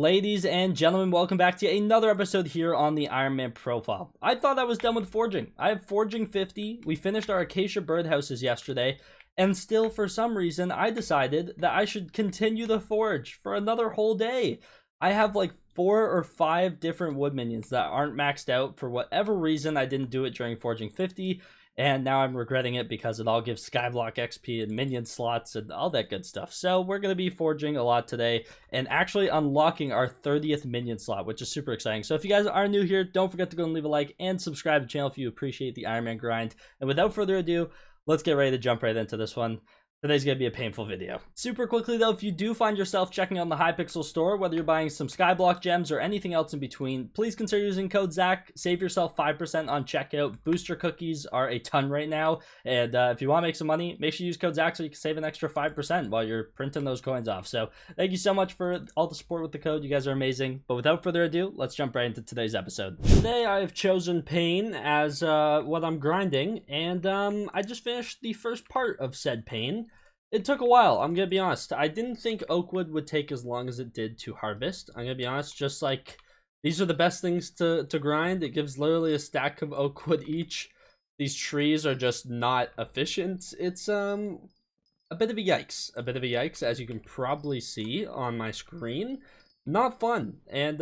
Ladies and gentlemen, welcome back to another episode here on the Ironman profile. I thought I was done with forging. I have forging 50. We finished our acacia birdhouses yesterday, and still for some reason I decided that I should continue the forge for another whole day. I have like 4 or 5 different wood minions that aren't maxed out. For whatever reason, I didn't do it during forging 50. And now I'm regretting it because it all gives Skyblock XP and minion slots and all that good stuff. So we're going to be forging a lot today and actually unlocking our 30th minion slot, which is super exciting. So if you guys are new here, don't forget to go and leave a like and subscribe to the channel if you appreciate the Ironman grind. And without further ado, let's get ready to jump right into this one. Today's going to be a painful video. Super quickly though, if you do find yourself checking on the Hypixel store, whether you're buying some Skyblock gems or anything else in between, please consider using code Zach. Save yourself 5% on checkout. Booster cookies are a ton right now. And if you want to make some money, make sure you use code Zach so you can save an extra 5% while you're printing those coins off. So thank you so much for all the support with the code. You guys are amazing. But without further ado, let's jump right into today's episode. Today I have chosen pain as what I'm grinding. And I just finished the first part of said pain. It took a while, I'm gonna be honest. I didn't think oakwood would take as long as it did to harvest. I'm gonna be honest, just like these are the best things to grind. It gives literally a stack of oakwood each. These trees are just not efficient. It's a bit of a yikes, as you can probably see on my screen. Not fun. And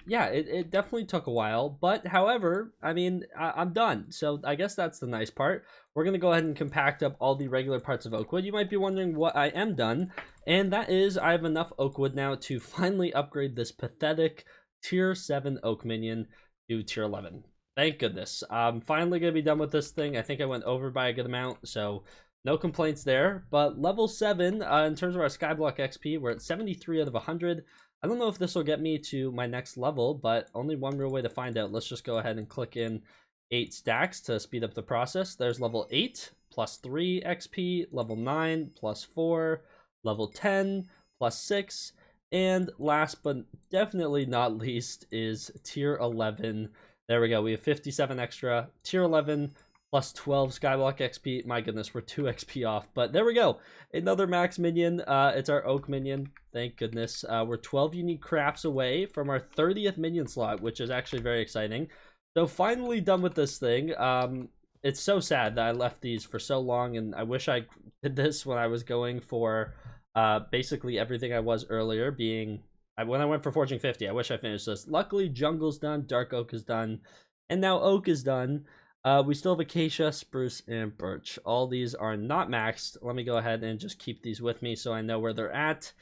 yeah, it definitely took a while, but however, I mean, I'm done. So I guess that's the nice part. We're going to go ahead and compact up all the regular parts of oakwood. You might be wondering what I am done, and that is I have enough oakwood now to finally upgrade this pathetic tier 7 oak minion to tier 11. Thank goodness. I'm finally going to be done with this thing. I think I went over by a good amount, so no complaints there. But level 7, in terms of our Skyblock XP, we're at 73 out of 100. I don't know if this will get me to my next level, but only one real way to find out. Let's just go ahead and click in 8 stacks to speed up the process. There's level 8 plus 3 XP, level 9 plus 4, level 10 plus 6, and last but definitely not least is tier 11. There we go. We have 57 extra. Tier 11 plus 12 Skyblock XP. My goodness, we're 2 XP off, but there we go. Another max minion. It's our oak minion. Thank goodness. We're 12 unique crafts away from our 30th minion slot, which is actually very exciting. So finally done with this thing. It's so sad that I left these for so long, and I wish I did this when I was going for basically everything I was earlier, being when I went for forging 50. I wish I finished this. Luckily, jungle's done, dark oak is done, and now oak is done. We still have acacia, spruce, and birch. All these are not maxed. Let me go ahead and just keep these with me so I know where they're at.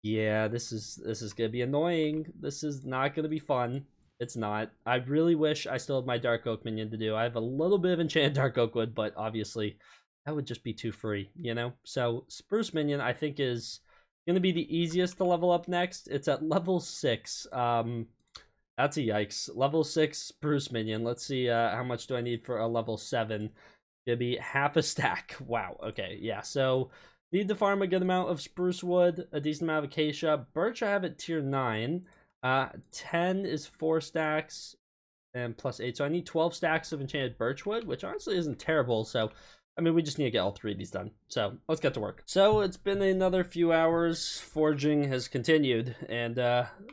Yeah, this is gonna be annoying. This is not gonna be fun. It's not. I really wish I still have my dark oak minion to do. I have a little bit of enchanted dark oak wood, but obviously that would just be too free, you know? So spruce minion I think is gonna be the easiest to level up next. It's at level 6. That's a yikes. Level 6 spruce minion. Let's see how much do I need for a level 7. It'll be half a stack. Wow. Okay. Yeah. So need to farm a good amount of spruce wood, a decent amount of acacia. Birch I have at tier 9. 10 is 4 stacks and plus 8. So I need 12 stacks of enchanted birch wood, which honestly isn't terrible. So I mean, we just need to get all 3 of these done. So let's get to work. So it's been another few hours. Forging has continued, and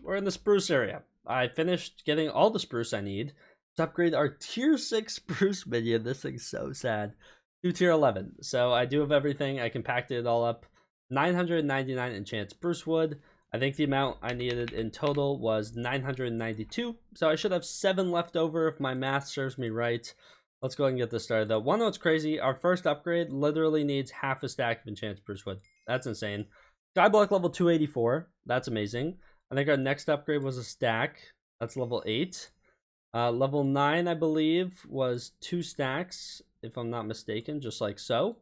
we're in the spruce area. I finished getting all the spruce I need to upgrade our tier 6 spruce minion. This thing's so sad. To tier 11. So I do have everything. I compacted it all up. 999 enchanted spruce wood. I think the amount I needed in total was 992. So I should have 7 left over if my math serves me right. Let's go ahead and get this started though. One note's crazy. Our first upgrade literally needs half a stack of enchanted spruce wood. That's insane. Skyblock level 284. That's amazing. I think our next upgrade was a stack. That's level 8. Level 9, I believe, was 2 stacks, if I'm not mistaken, just like so.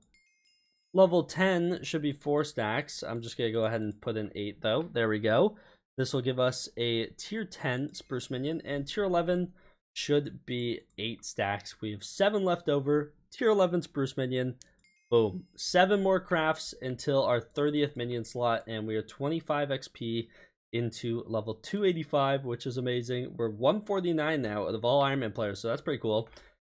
Level 10 should be 4 stacks. I'm just going to go ahead and put in 8, though. There we go. This will give us a tier 10 spruce minion, and tier 11 should be 8 stacks. We have 7 left over. Tier 11 spruce minion. Boom. 7 more crafts until our 30th minion slot, and we are 25 XP into level 285, which is amazing. We're 149 now out of all Ironman players, so that's pretty cool.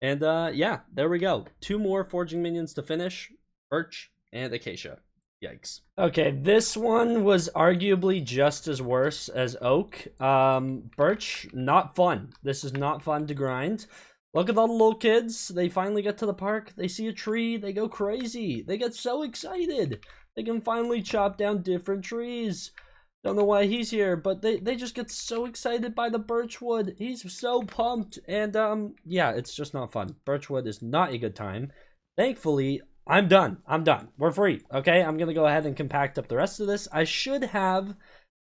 And yeah, there we go. 2 more forging minions to finish, birch and acacia. Yikes. Okay, this one was arguably just as worse as oak. Birch, not fun. This is not fun to grind. Look at all the little kids. They finally get to the park. They see a tree. They go crazy. They get so excited. They can finally chop down different trees. Don't know why he's here, but they just get so excited by the birch wood. He's so pumped. And, yeah, it's just not fun. Birch wood is not a good time. Thankfully, I'm done. I'm done. We're free. Okay, I'm going to go ahead and compact up the rest of this. I should have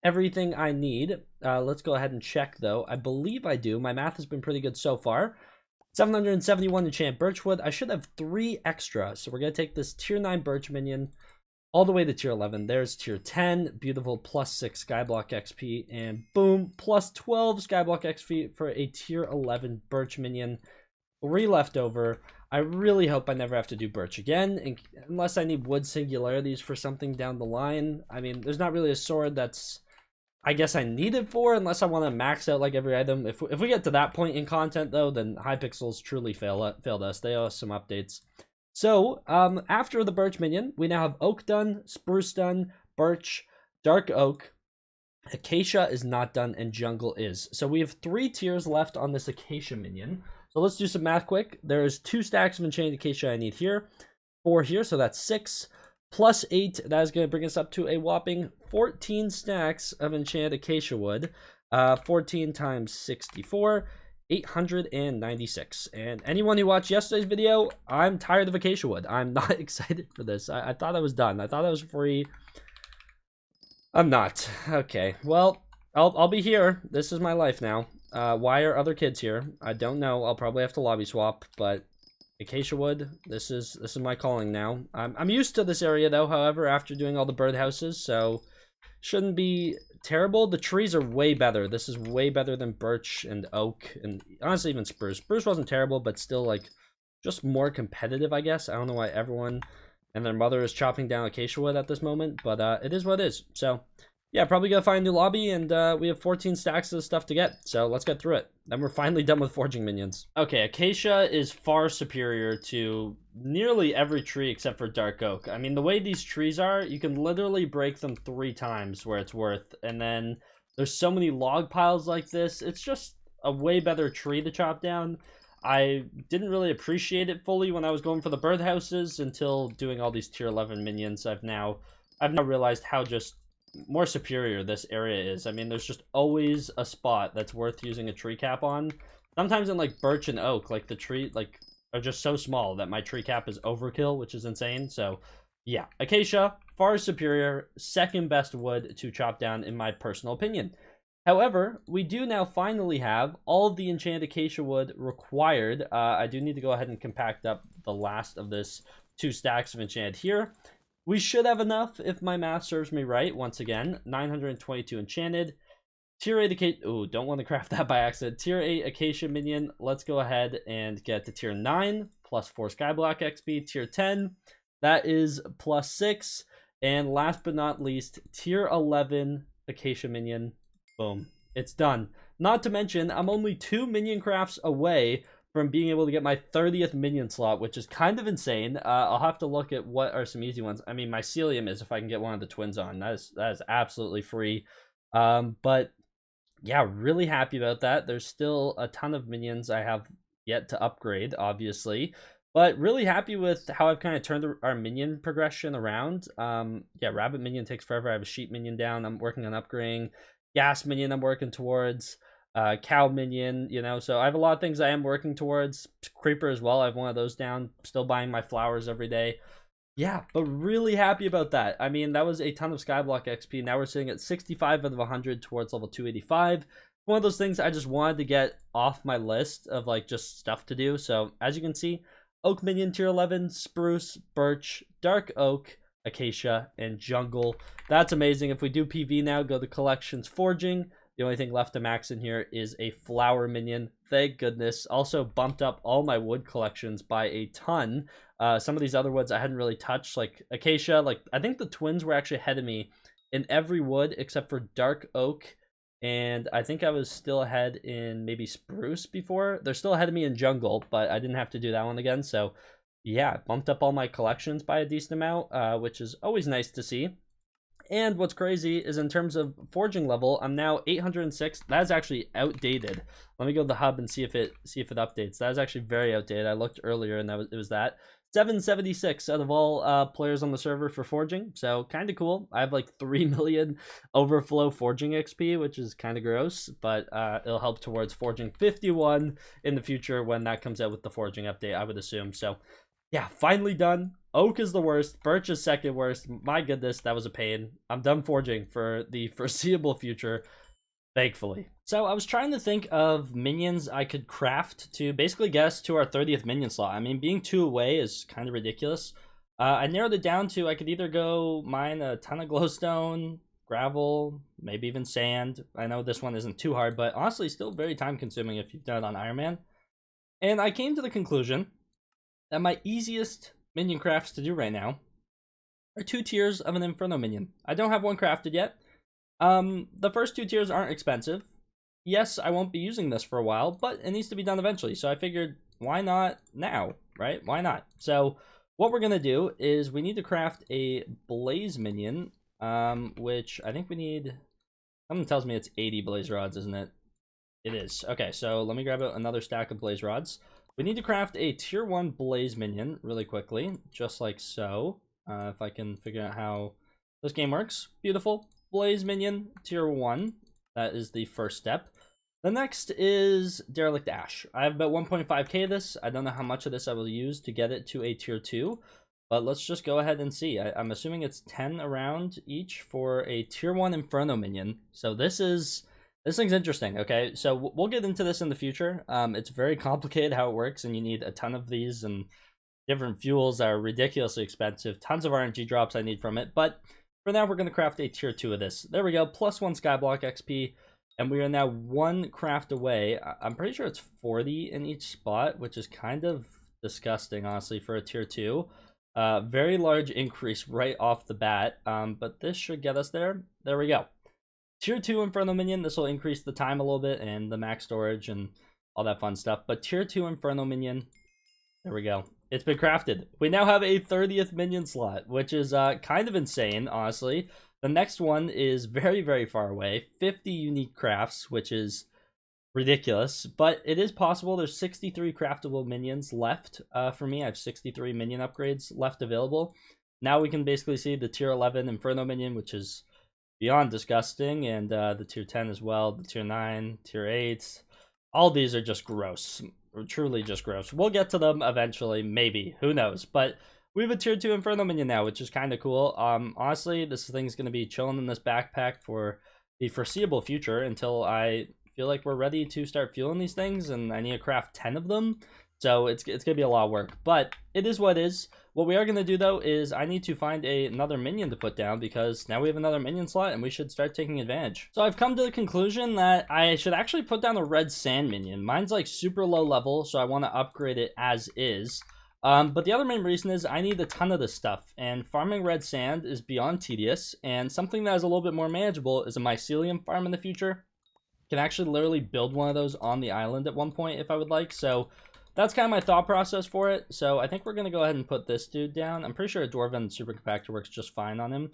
everything I need. Let's go ahead and check, though. I believe I do. My math has been pretty good so far. 771 enchant birchwood. I should have 3 extra. So we're going to take this tier 9 birch minion all the way to tier 11. There's tier 10. Beautiful +6 skyblock XP. And boom, +12 skyblock XP for a tier 11 birch minion. 3 left over. I really hope I never have to do birch again, unless I need wood singularities for something down the line. I mean, there's not really a sword that's, I guess, I need it for, unless I want to max out like every item. If we get to that point in content, though, then Hypixels truly failed us. They owe us some updates. So, after the birch minion, we now have oak done, spruce done, birch, dark oak, acacia is not done, and jungle is. So we have 3 tiers left on this acacia minion. So let's do some math quick. There's 2 stacks of enchanted acacia I need here, 4 here, so that's 6, plus 8. That is going to bring us up to a whopping 14 stacks of enchanted acacia wood. 14 times 64, 896. And anyone who watched yesterday's video, I'm tired of acacia wood. I'm not excited for this. I thought I was done. I thought I was free. I'm not. Okay, well, I'll be here. This is my life now. Why are other kids here? I don't know. I'll probably have to lobby swap, but acacia wood, this is my calling now. I'm used to this area though, however, after doing all the birdhouses, so shouldn't be terrible. The trees are way better. This is way better than birch and oak, and honestly even spruce. Spruce wasn't terrible, but still like just more competitive, I guess. I don't know why everyone and their mother is chopping down acacia wood at this moment, but it is what it is. So yeah, probably gonna find a new lobby, and we have 14 stacks of stuff to get, so let's get through it. Then we're finally done with forging minions. Okay, acacia is far superior to nearly every tree except for dark oak. I mean, the way these trees are, you can literally break them 3 times where it's worth, and then there's so many log piles like this. It's just a way better tree to chop down. I didn't really appreciate it fully when I was going for the birdhouses until doing all these tier 11 minions. I've now realized how just more superior this area is. I mean, there's just always a spot that's worth using a tree cap on. Sometimes in like birch and oak, like the tree like are just so small that my tree cap is overkill, which is insane. So yeah, acacia, far superior, second best wood to chop down in my personal opinion. However, we do now finally have all of the enchanted acacia wood required. I do need to go ahead and compact up the last of this 2 stacks of enchanted here. We should have enough if my math serves me right. Once again, 922 enchanted. Tier 8 acacia. Ooh, don't want to craft that by accident. Tier 8 acacia minion. Let's go ahead and get to tier 9 plus 4 skyblock XP. Tier 10. That is plus 6. And last but not least, tier 11 acacia minion. Boom. It's done. Not to mention, I'm only 2 minion crafts away from being able to get my 30th minion slot, which is kind of insane. I'll have to look at what are some easy ones. I mean, mycelium is if I can get one of the twins on. That is absolutely free. But yeah, really happy about that. There's still a ton of minions I have yet to upgrade, obviously. But really happy with how I've kind of turned our minion progression around. Yeah, rabbit minion takes forever. I have a sheep minion down. I'm working on upgrading. Gas minion I'm working towards. Cow minion, you know, so I have a lot of things I am working towards. Creeper as well, I have one of those down. Still buying my flowers every day. Yeah, but really happy about that. I mean, that was a ton of skyblock XP. Now we're sitting at 65 out of 100 towards level 285. One of those things I just wanted to get off my list of like just stuff to do. So as you can see, oak minion tier 11, spruce, birch, dark oak, acacia, and jungle. That's amazing. If we do PV now, go to collections forging. The only thing left to max in here is a flower minion. Thank goodness. Also bumped up all my wood collections by a ton. Some of these other woods I hadn't really touched, like acacia. Like I think the twins were actually ahead of me in every wood except for dark oak. And I think I was still ahead in maybe spruce before. They're still ahead of me in jungle, but I didn't have to do that one again. So yeah, it bumped up all my collections by a decent amount, which is always nice to see. And what's crazy is in terms of forging level, I'm now 806. That is actually outdated. Let me go to the hub and see if it updates. That is actually very outdated. I looked earlier and it was that 776 out of all players on the server for forging. So kind of cool. I have like 3 million overflow forging XP, which is kind of gross, but it'll help towards forging 51 in the future when that comes out with the forging update, I would assume. So yeah, finally done. Oak is the worst. Birch is second worst. My goodness, that was a pain. I'm done forging for the foreseeable future, thankfully. So I was trying to think of minions I could craft to basically get us to our 30th minion slot. I mean, being 2 away is kind of ridiculous. I narrowed it down to I could either go mine a ton of glowstone, gravel, maybe even sand. I know this one isn't too hard, but honestly, still very time consuming if you've done it on Ironman. And I came to the conclusion that my easiest minion crafts to do right now are 2 tiers of an Inferno minion. I don't have one crafted yet. The first 2 tiers aren't expensive. Yes, I won't be using this for a while, but it needs to be done eventually. So I figured, why not now, right? Why not? So what we're gonna do is we need to craft a blaze minion, which I think we need. Someone tells me it's 80 blaze rods, isn't it? It is. Okay, so let me grab another stack of blaze rods. We need to craft a tier 1 blaze minion really quickly, just like so. If I can figure out how this game works. Beautiful. Blaze minion, tier 1. That is the first step. The next is Derelict Ash. I have about 1.5k of this. I don't know how much of this I will use to get it to a tier 2. But let's just go ahead and see. I'm assuming it's 10 around each for a tier 1 Inferno minion. So this thing's interesting, okay? So we'll get into this in the future. It's very complicated how it works, and you need a ton of these and different fuels that are ridiculously expensive. Tons of RNG drops I need from it. But for now, we're going to craft a tier 2 of this. There we go, plus 1 Skyblock XP. And we are now 1 craft away. I'm pretty sure it's 40 in each spot, which is kind of disgusting, honestly, for a tier 2. Very large increase right off the bat, but this should get us there. There we go. Tier 2 Inferno minion, this will increase the time a little bit and the max storage and all that fun stuff. But tier 2 Inferno minion, there we go. It's been crafted. We now have a 30th minion slot, which is kind of insane, honestly. The next one is very, very far away. 50 unique crafts, which is ridiculous. But it is possible. There's 63 craftable minions left for me. I have 63 minion upgrades left available. Now we can basically see the tier 11 Inferno minion, which is beyond disgusting, and the tier 10 as well, the tier 9, tier 8. All these are just gross. Truly just gross. We'll get to them eventually, maybe. Who knows? But we have a tier 2 Inferno minion now, which is kind of cool. Honestly, this thing's going to be chilling in this backpack for the foreseeable future until I feel like we're ready to start fueling these things, and I need to craft 10 of them. So it's going to be a lot of work, but it is what it is. What we are going to do, though, is I need to find another minion to put down, because now we have another minion slot and we should start taking advantage. So I've come to the conclusion that I should actually put down a red sand minion. Mine's like super low level, so I want to upgrade it as is. But the other main reason is I need a ton of this stuff, and farming red sand is beyond tedious, and something that is a little bit more manageable is a mycelium farm in the future. Can actually literally build one of those on the island at one point if I would like, so that's kind of my thought process for it. So I think we're going to go ahead and put this dude down. I'm pretty sure a Dwarven Super Compactor works just fine on him.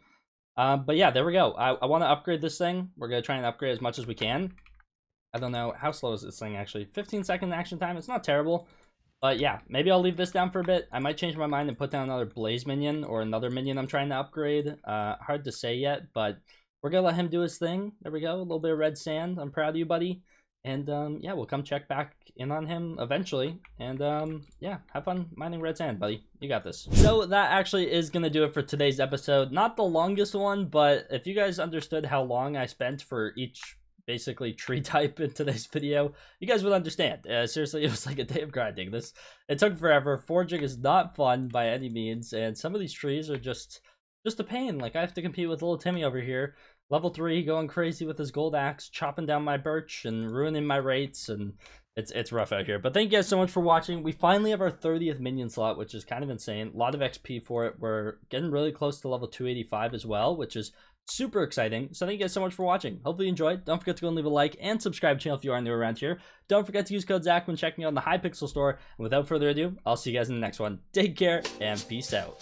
But yeah, there we go. I want to upgrade this thing. We're going to try and upgrade as much as we can. I don't know. How slow is this thing, actually? 15-second action time. It's not terrible. But yeah, maybe I'll leave this down for a bit. I might change my mind and put down another Blaze minion or another minion I'm trying to upgrade. Hard to say yet, but we're going to let him do his thing. There we go. A little bit of red sand. I'm proud of you, buddy. And yeah, we'll come check back in on him eventually. And yeah, have fun mining red sand, buddy. You got this. So that actually is going to do it for today's episode. Not the longest one, but if you guys understood how long I spent for each basically tree type in today's video, you guys would understand. Seriously, it was like a day of grinding. It took forever. Forging is not fun by any means, and some of these trees are just a pain. Like, I have to compete with little Timmy over here, level 3, going crazy with his gold axe, chopping down my birch and ruining my rates, and it's rough out here. But thank you guys so much for watching. We finally have our 30th minion slot, which is kind of insane. A lot of XP for it. We're getting really close to level 285 as well, which is Super exciting. So thank you guys so much for watching. Hopefully you enjoyed. Don't forget to go and leave a like and subscribe to the channel if you are new around here. Don't forget to use code Zach when checking out the Hypixel store. And without further ado, I'll see you guys in the next one. Take care and peace out.